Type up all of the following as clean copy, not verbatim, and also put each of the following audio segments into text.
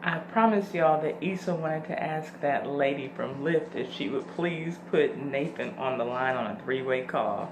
I promised y'all that Issa wanted to ask that lady from Lyft if she would please put Nathan on the line on a three-way call.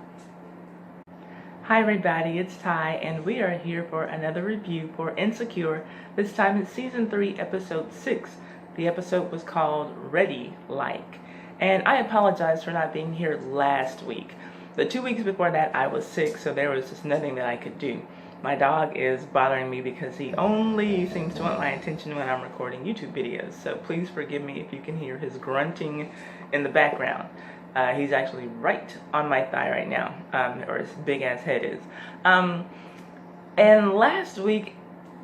Hi everybody, it's Ty, and we are here for another review for Insecure. This time it's season 3, episode 6. The episode was called Ready Like. And I apologize for not being here last week. The 2 weeks before that I was sick, so there was just nothing that I could do. My dog is bothering me because he only seems to want my attention when I'm recording YouTube videos. So please forgive me if you can hear his grunting in the background. He's actually right on my thigh right now, or his big ass head is. And last week,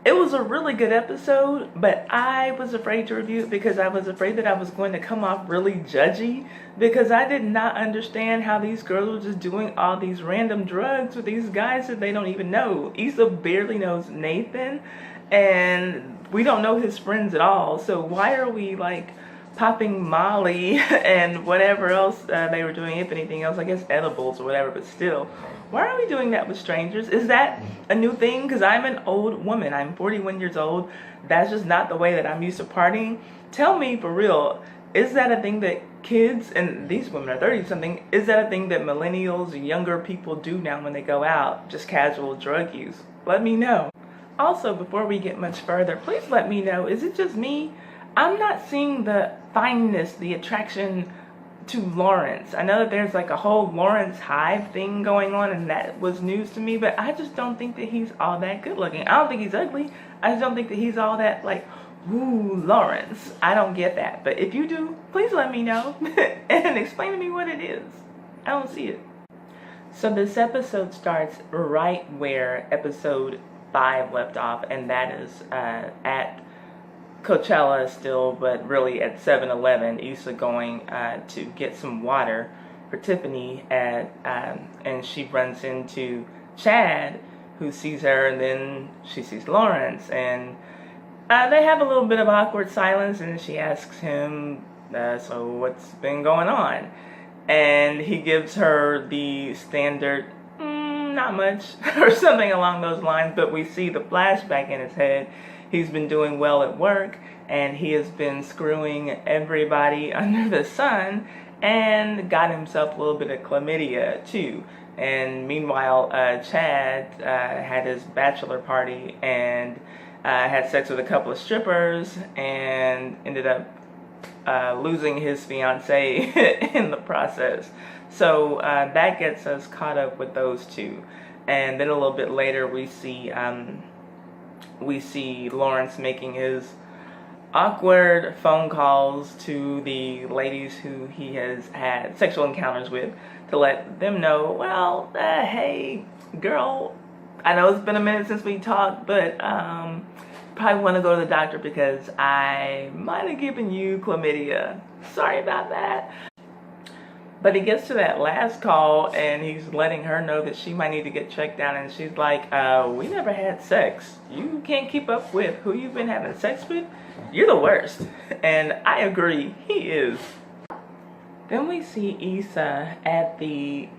it was a really good episode, but I was afraid to review it because I was afraid that I was going to come off really judgy, because I did not understand how these girls were just doing all these random drugs with these guys that they don't even know. Issa barely knows Nathan, and we don't know his friends at all, so why are we like popping Molly and whatever else they were doing, if anything else, I guess edibles or whatever, but still, why are we doing that with strangers? Is that a new thing? Because I'm an old woman, I'm 41 years old, that's just not the way that I'm used to partying. Tell me for real, is that a thing that kids, and these women are 30 something, is that a thing that millennials, younger people do now when they go out, just casual drug use? Let me know. Also, before we get much further, please let me know, is it just me? I'm not seeing the fineness, the attraction to Lawrence. I know that there's like a whole Lawrence Hive thing going on, and that was news to me, but I just don't think that he's all that good looking. I don't think he's ugly. I just don't think that he's all that like, ooh, Lawrence. I don't get that. But if you do, please let me know and explain to me what it is. I don't see it. So this episode starts right where episode 5 left off, and that is at Coachella still, but really at 7-Eleven. Issa going to get some water for Tiffany, and she runs into Chad, who sees her, and then she sees Lawrence, and they have a little bit of awkward silence, and she asks him, so what's been going on? And he gives her the standard, not much, or something along those lines, but we see the flashback in his head. He's been doing well at work, and he has been screwing everybody under the sun, and got himself a little bit of chlamydia too. And meanwhile, Chad had his bachelor party and had sex with a couple of strippers, and ended up losing his fiance in the process. So that gets us caught up with those two. And then a little bit later, we see Lawrence making his awkward phone calls to the ladies who he has had sexual encounters with, to let them know, well, hey, girl, I know it's been a minute since we talked, but probably want to go to the doctor because I might have given you chlamydia. Sorry about that. But he gets to that last call, and he's letting her know that she might need to get checked out, and she's like, we never had sex. You can't keep up with who you've been having sex with? You're the worst. And I agree, he is. Then we see Issa at the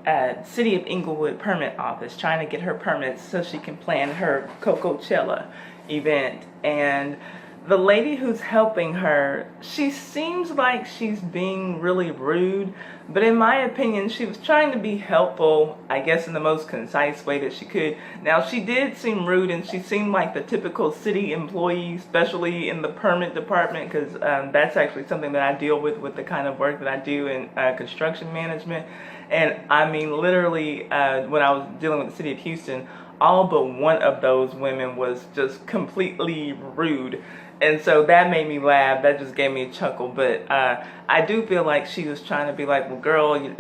City of Inglewood permit office, trying to get her permits so she can plan her Coachella event. And the lady who's helping her, she seems like she's being really rude, but in my opinion, she was trying to be helpful, I guess in the most concise way that she could. Now, she did seem rude, and she seemed like the typical city employee, especially in the permit department, because that's actually something that I deal with the kind of work that I do in construction management. And I mean, literally, when I was dealing with the city of Houston, all but one of those women was just completely rude. And so that made me laugh. That just gave me a chuckle. But I do feel like she was trying to be like, well, girl,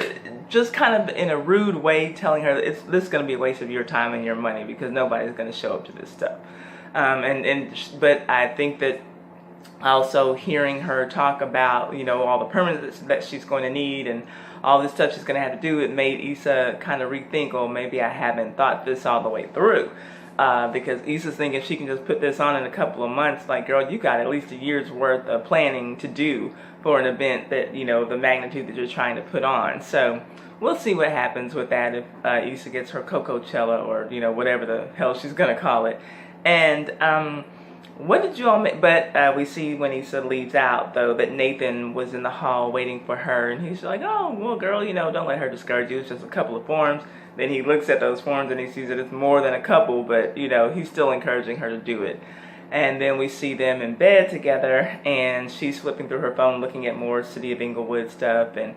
just kind of in a rude way, telling her that this is going to be a waste of your time and your money because nobody's going to show up to this stuff. But I think that also hearing her talk about, all the permits that she's going to need and all this stuff she's going to have to do, it made Issa kind of rethink, oh, maybe I haven't thought this all the way through. Because Issa's thinking she can just put this on in a couple of months. Like, girl, you got at least a year's worth of planning to do for an event that, the magnitude that you're trying to put on. So we'll see what happens with that if Issa gets her Coachella or, whatever the hell she's going to call it. And What did you all make? But we see when Issa leaves out, though, that Nathan was in the hall waiting for her. And he's like, oh, well, girl, don't let her discourage you. It's just a couple of forms. Then he looks at those forms and he sees that it's more than a couple. But, he's still encouraging her to do it. And then we see them in bed together. And she's flipping through her phone looking at more City of Inglewood stuff. And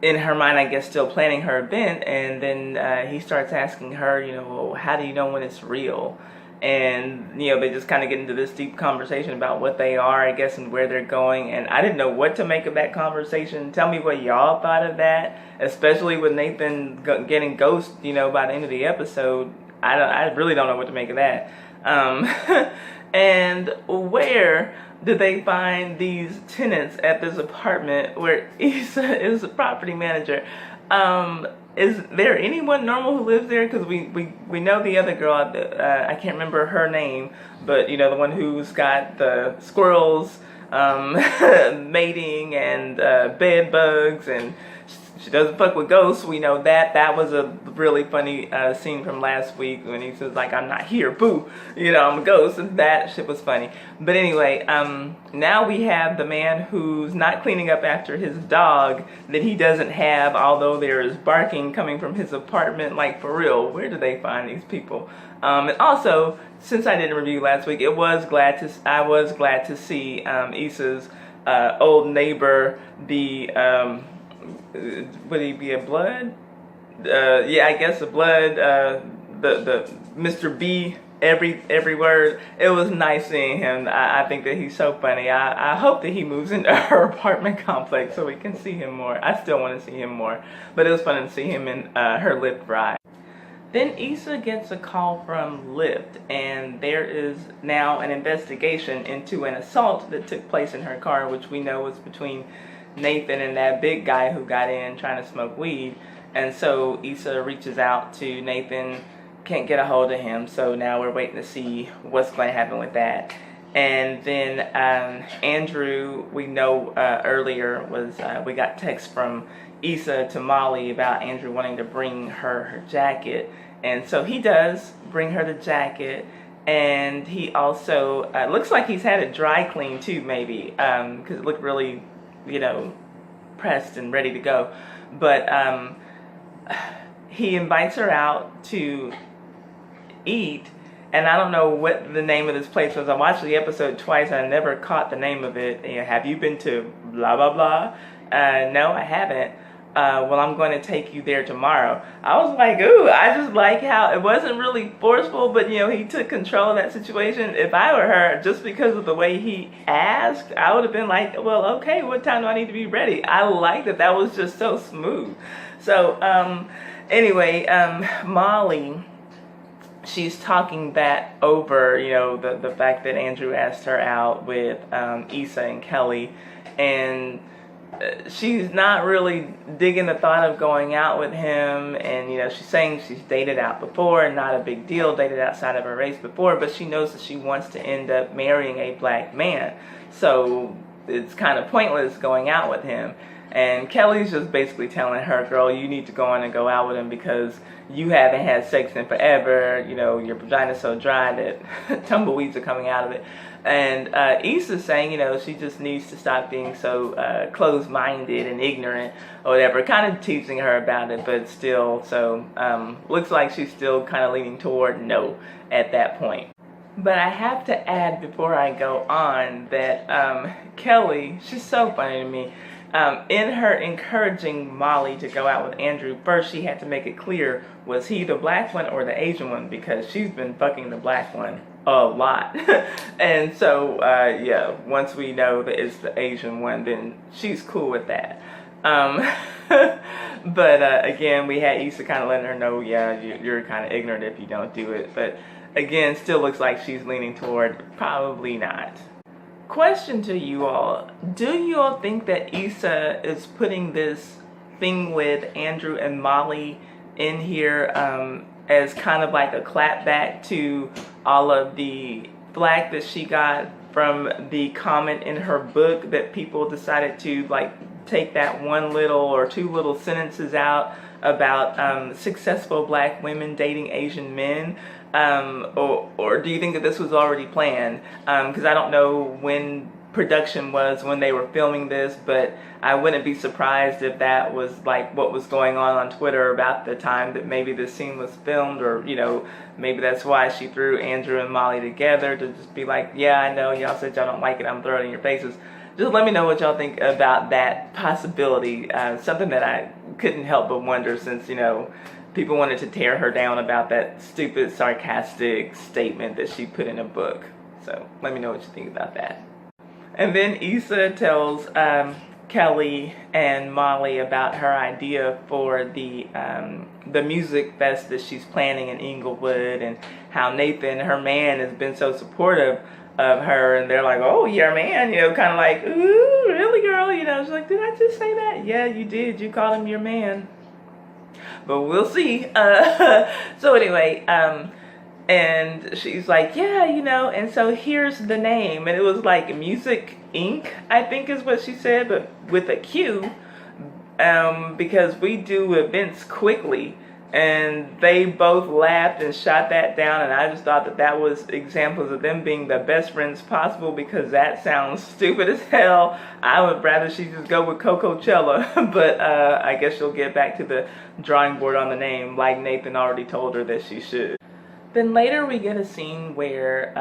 in her mind, I guess, still planning her event. And then he starts asking her, well, how do you know when it's real? And, they just kind of get into this deep conversation about what they are, I guess, and where they're going. And I didn't know what to make of that conversation. Tell me what y'all thought of that, especially with Nathan getting ghosted, by the end of the episode. I really don't know what to make of that. And where do they find these tenants at this apartment where Issa is the property manager? Is there anyone normal who lives there? Because we know the other girl, I can't remember her name, but the one who's got the squirrels mating and bed bugs, and she doesn't fuck with ghosts. We know that. That was a really funny scene from last week when he says, like, I'm not here, boo, I'm a ghost. And that shit was funny. But anyway, now we have the man who's not cleaning up after his dog that he doesn't have, although there is barking coming from his apartment. Like, for real, where do they find these people? And also, since I didn't review last week, I was glad to see Issa's old neighbor, the would he be a blood? Yeah, I guess a blood. The Mr. B. Every word. It was nice seeing him. I think that he's so funny. I hope that he moves into her apartment complex so we can see him more. I still want to see him more, but it was fun to see him in her Lyft ride. Then Issa gets a call from Lyft, and there is now an investigation into an assault that took place in her car, which we know was between Nathan and that big guy who got in trying to smoke weed. And so Issa reaches out to Nathan, can't get a hold of him, so now we're waiting to see what's going to happen with that. And then Andrew, we know earlier was we got text from Issa to Molly about Andrew wanting to bring her jacket, and so he does bring her the jacket. And he also looks like he's had it dry cleaned too, maybe, because it looked really pressed and ready to go. But he invites her out to eat, and I don't know what the name of this place was. I watched the episode twice and I never caught the name of it. Have you been to blah blah blah? No, I haven't. Well, I'm going to take you there tomorrow. I was like, ooh, I just like how it wasn't really forceful, but he took control of that situation. If I were her, just because of the way he asked, I would have been like, well, okay, what time do I need to be ready? I like that. That was just so smooth. So anyway, Molly, she's talking that over, the fact that Andrew asked her out with Issa and Kelly, and she's not really digging the thought of going out with him. And she's saying she's dated out before, and not a big deal, dated outside of her race before, but she knows that she wants to end up marrying a black man, so it's kind of pointless going out with him. And Kelly's just basically telling her, girl, you need to go on and go out with him because you haven't had sex in forever. Your vagina's so dry that tumbleweeds are coming out of it. And Issa's saying, she just needs to stop being so closed-minded and ignorant or whatever, kind of teaching her about it, but still, so looks like she's still kind of leaning toward no at that point. But I have to add before I go on that Kelly, she's so funny to me. In her encouraging Molly to go out with Andrew, first she had to make it clear, was he the black one or the Asian one? Because she's been fucking the black one a lot. And so, yeah, once we know that it's the Asian one, then she's cool with that. But again, we had Issa kind of letting her know, yeah, you're kind of ignorant if you don't do it. But again, still looks like she's leaning toward probably not. Question to you all, do you all think that Issa is putting this thing with Andrew and Molly in here as kind of like a clapback to all of the flack that she got from the comment in her book that people decided to like take that one little or two little sentences out about successful black women dating Asian men? Or do you think that this was already planned? Because I don't know when production was when they were filming this, but I wouldn't be surprised if that was like what was going on Twitter about the time that maybe this scene was filmed, or maybe that's why she threw Andrew and Molly together to just be like, yeah, I know y'all said y'all don't like it, I'm throwing it in your faces. Just let me know what y'all think about that possibility. Something that I couldn't help but wonder, since people wanted to tear her down about that stupid sarcastic statement that she put in a book. So let me know what you think about that. And then Issa tells Kelly and Molly about her idea for the music fest that she's planning in Inglewood, and how Nathan, her man, has been so supportive of her. And they're like, oh, your man, kind of like, ooh, really, girl? She's like, did I just say that? Yeah, you did. You called him your man. But we'll see. So anyway, and she's like, yeah, and so here's the name. And it was like Music Inc., I think is what she said, but with a Q, because we do events quickly. And they both laughed and shot that down, and I just thought that that was examples of them being the best friends possible, because that sounds stupid as hell. I would rather she just go with Cocochella, but I guess she'll get back to the drawing board on the name, like Nathan already told her that she should. Then later we get a scene where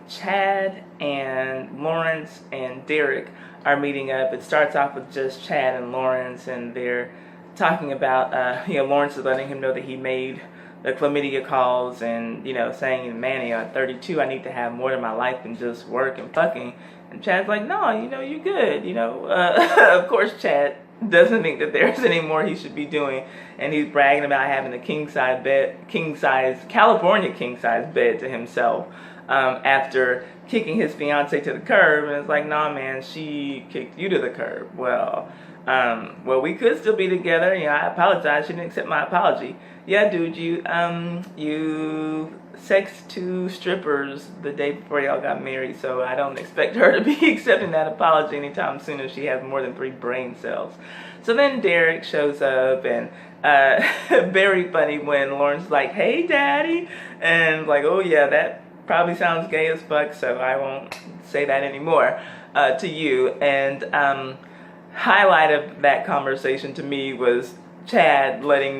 Chad and Lawrence and Derek are meeting up. It starts off with just Chad and Lawrence, and they're talking about, Lawrence is letting him know that he made the chlamydia calls, and, saying, man, at 32, I need to have more in my life than just work and fucking. And Chad's like, no, you're good, Of course, Chad doesn't think that there's any more he should be doing, and he's bragging about having a California king-size bed to himself, after kicking his fiance to the curb. And it's like, nah, man, she kicked you to the curb. Well, we could still be together. I apologize. She didn't accept my apology. Yeah, dude, you sexed 2 strippers the day before y'all got married, so I don't expect her to be accepting that apology anytime soon if she has more than 3 brain cells. So then Derek shows up, and very funny when Lauren's like, hey, daddy, and like, oh yeah, that probably sounds gay as fuck, so I won't say that anymore to you. And highlight of that conversation to me was Chad letting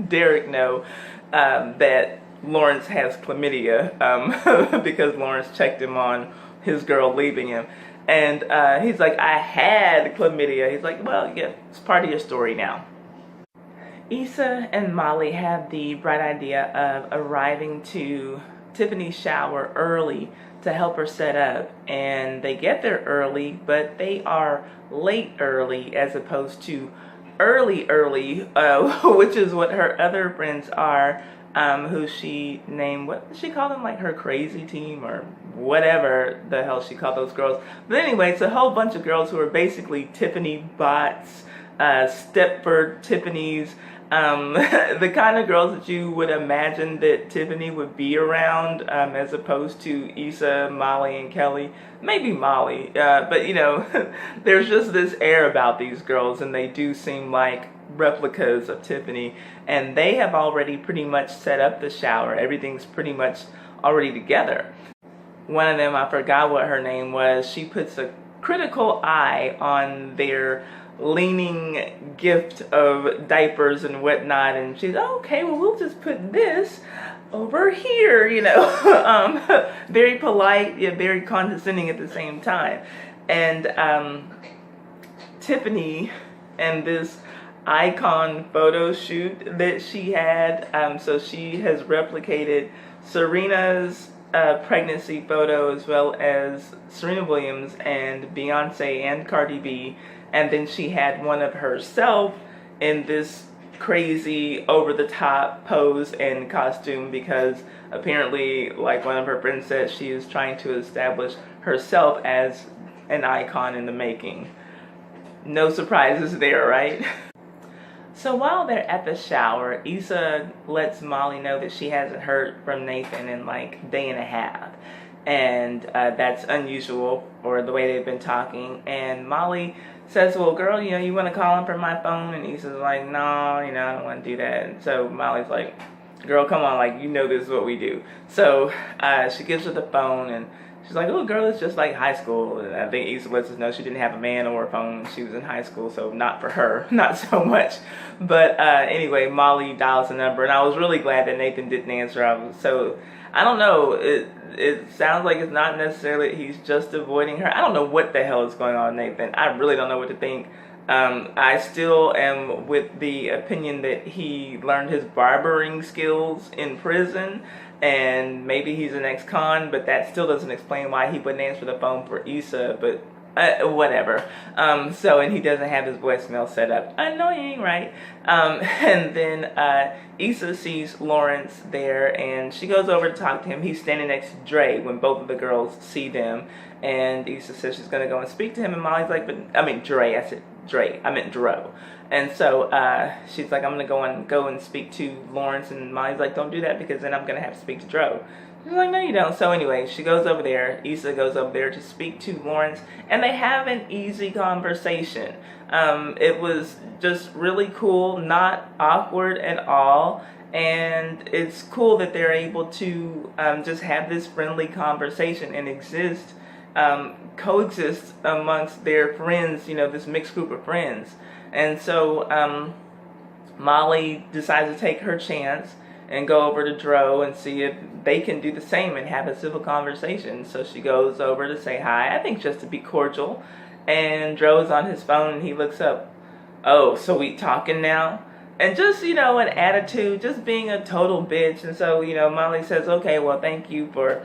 Derek know that Lawrence has chlamydia, because Lawrence checked him on his girl leaving him. And he's like, I had chlamydia. He's like, well, yeah, it's part of your story now. Issa and Molly have the bright idea of arriving to Tiffany's shower early to help her set up, and they get there early, but they are late early as opposed to early, which is what her other friends are, who she named, what did she call them, like her crazy team or whatever the hell she called those girls. But anyway, it's a whole bunch of girls who are basically Tiffany bots, Stepford Tiffany's, the kind of girls that you would imagine that Tiffany would be around, as opposed to Issa, Molly, and Kelly. Maybe Molly, but there's just this air about these girls, and they do seem like replicas of Tiffany, and they have already pretty much set up the shower. Everything's pretty much already together. One of them, I forgot what her name was, she puts a critical eye on their leaning gift of diapers and whatnot, and she's, oh, okay, well, we'll just put this over here, very polite yet very condescending at the same time. And Tiffany and this icon photo shoot that she had, so she has replicated Serena's pregnancy photo, as well as Serena Williams and Beyonce and Cardi B, and then she had one of herself in this crazy over-the-top pose and costume, because apparently, like one of her friends said, she is trying to establish herself as an icon in the making. No surprises there, right? So while they're at the shower, Issa lets Molly know that she hasn't heard from Nathan in like a day and a half. and that's unusual for the way they've been talking. And Molly says, well, girl, you want to call him from my phone? And Issa's like, no, I don't want to do that. And so Molly's like, girl, come on, like, this is what we do. So she gives her the phone, and she's like, oh, girl, it's just like high school. And I think Issa lets us know she didn't have a man or a phone when she was in high school, so not for her, not so much. But anyway, Molly dials the number, and I was really glad that Nathan didn't answer. I don't know, it sounds like it's not necessarily he's just avoiding her. I don't know what the hell is going on, Nathan. I really don't know what to think. I still am with the opinion that he learned his barbering skills in prison, and maybe he's an ex-con, but that still doesn't explain why he wouldn't answer the phone for Issa, but whatever. And he doesn't have his voicemail set up. Annoying, right? And then Issa sees Lawrence there, and she goes over to talk to him. He's standing next to Dre when both of the girls see them, and Issa says she's going to go and speak to him, and Molly's like, Dre. I said Dre. I meant Dro. And so she's like, I'm going to go and speak to Lawrence, and Molly's like, don't do that because then I'm going to have to speak to Dro. She's like, no, you don't. So anyway, she goes over there. Issa goes over there to speak to Lawrence, and they have an easy conversation. It was just really cool, not awkward at all, and it's cool that they're able to just have this friendly conversation and coexist amongst their friends, this mixed group of friends. And so Molly decides to take her chance and go over to Dro and see if they can do the same and have a civil conversation. So she goes over to say hi, I think just to be cordial. And Dro's on his phone, and he looks up. Oh, so we talking now? And just, an attitude, just being a total bitch. And so, Molly says, okay, well, thank you for,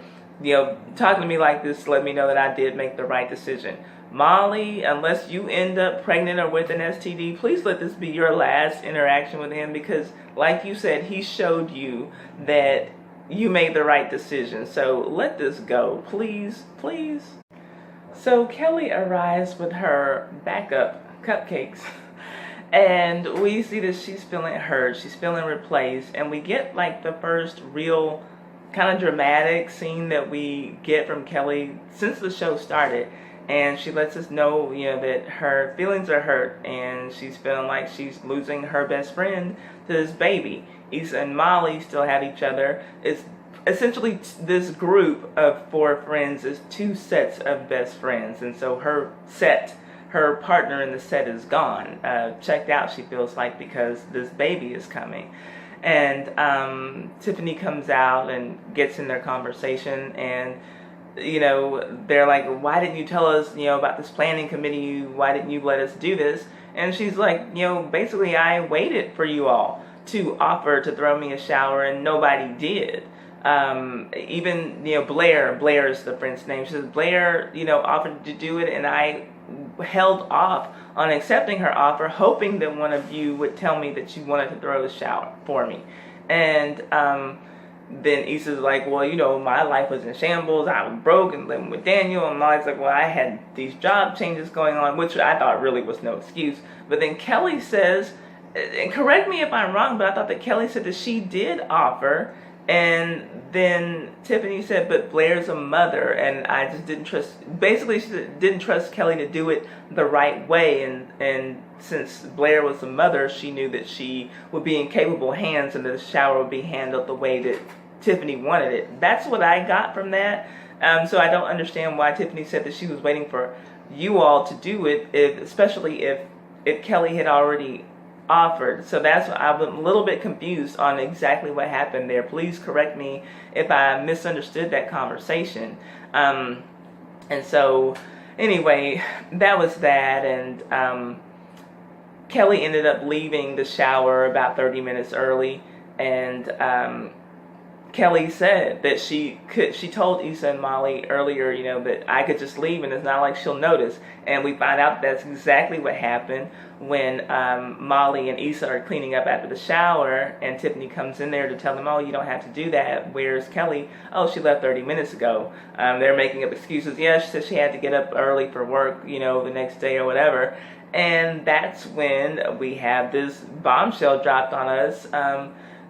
talking to me like this to let me know that I did make the right decision. Molly, unless you end up pregnant or with an STD, please let this be your last interaction with him, because like you said, he showed you that you made the right decision. So let this go, please, please. So Kelly arrives with her backup cupcakes, and we see that she's feeling hurt, she's feeling replaced, and we get like the first real kind of dramatic scene that we get from Kelly since the show started. And she lets us know, that her feelings are hurt, and she's feeling like she's losing her best friend to this baby. Issa and Molly still have each other. It's essentially this group of 4 friends is 2 sets of best friends, and so her partner in the set is gone, checked out, she feels like, because this baby is coming. And Tiffany comes out and gets in their conversation, and they're like, why didn't you tell us, about this planning committee? Why didn't you let us do this? And she's like, basically I waited for you all to offer to throw me a shower, and nobody did. Even, Blair is the friend's name. She says, Blair, offered to do it, and I held off on accepting her offer, hoping that one of you would tell me that you wanted to throw the shower for me. And, then Issa's like, well, my life was in shambles. I was broke and living with Daniel. And Molly's like, well, I had these job changes going on, which I thought really was no excuse. But then Kelly says, and correct me if I'm wrong, but I thought that Kelly said that she did offer. And then Tiffany said, but Blair's a mother, and I just didn't trust, basically she didn't trust Kelly to do it the right way. And since Blair was a mother, she knew that she would be in capable hands and that the shower would be handled the way that Tiffany wanted it. That's what I got from that. So I don't understand why Tiffany said that she was waiting for you all to do it, especially if Kelly had already offered. So I'm a little bit confused on exactly what happened there. Please correct me if I misunderstood that conversation. And so anyway, that was that. And Kelly ended up leaving the shower about 30 minutes early, and Kelly said that she told Issa and Molly earlier, that I could just leave and it's not like she'll notice. And we find out that's exactly what happened when Molly and Issa are cleaning up after the shower, and Tiffany comes in there to tell them, oh, you don't have to do that. Where's Kelly? Oh, she left 30 minutes ago. They're making up excuses. Yeah, she said she had to get up early for work, the next day or whatever. And that's when we have this bombshell dropped on us.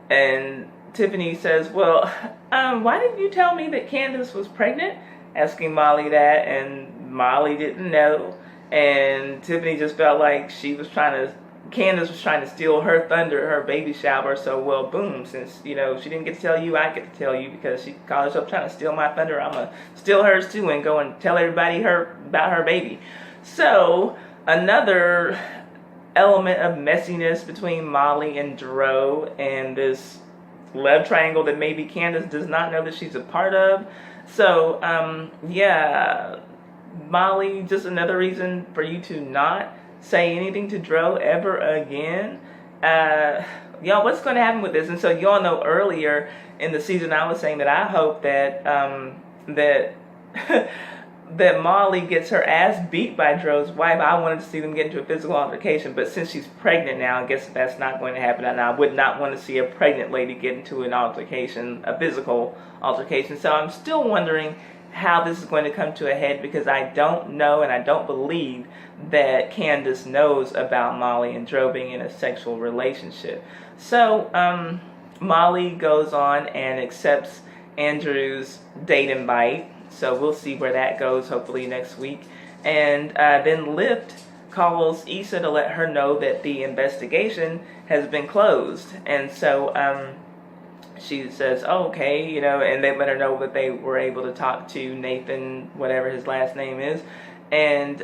And Tiffany says, well, why didn't you tell me that Candace was pregnant? Asking Molly that, and Molly didn't know. And Tiffany just felt like Candace was trying to steal her thunder, her baby shower. So, well, boom, since, she didn't get to tell you, I get to tell you, because she called herself trying to steal my thunder. I'm going to steal hers too and go and tell everybody about her baby. So, another element of messiness between Molly and Dro, and this love triangle that maybe Candace does not know that she's a part of. So, yeah, Molly, just another reason for you to not say anything to Dro ever again. Y'all, what's going to happen with this? And so y'all know earlier in the season I was saying that I hope that that Molly gets her ass beat by Dro's wife. I wanted to see them get into a physical altercation, but since she's pregnant now, I guess that's not going to happen, and I would not want to see a pregnant lady get into an altercation, a physical altercation. So I'm still wondering how this is going to come to a head, because I don't know and I don't believe that Candace knows about Molly and Dro being in a sexual relationship. So Molly goes on and accepts Andrew's date invite. So we'll see where that goes, hopefully next week. And then Lyft calls Issa to let her know that the investigation has been closed. And so she says, oh, okay, and they let her know that they were able to talk to Nathan, whatever his last name is. And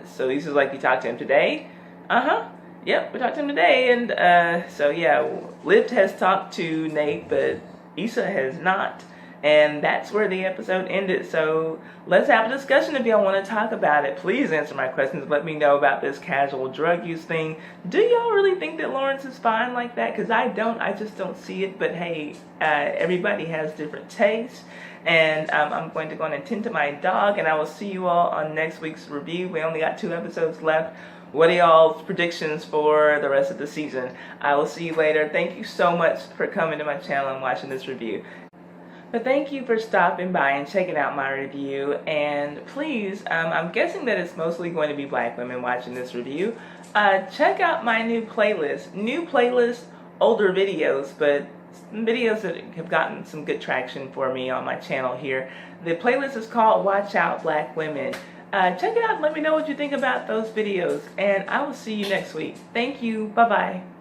so Issa's like, you talked to him today? Uh-huh. Yep, we talked to him today. And so, yeah, Lyft has talked to Nate, but Issa has not. And that's where the episode ended. So let's have a discussion if y'all want to talk about it. Please answer my questions. Let me know about this casual drug use thing. Do y'all really think that Lawrence is fine like that? Because I don't. I just don't see it. But hey, everybody has different tastes. And I'm going to go and tend to my dog. And I will see you all on next week's review. We only got 2 episodes left. What are y'all's predictions for the rest of the season? I will see you later. Thank you so much for coming to my channel and watching this review. But thank you for stopping by and checking out my review. And please, I'm guessing that it's mostly going to be black women watching this review. Check out my new playlist. New playlist, older videos, but videos that have gotten some good traction for me on my channel here. The playlist is called Watch Out Black Women. Check it out and let me know what you think about those videos. And I will see you next week. Thank you. Bye-bye.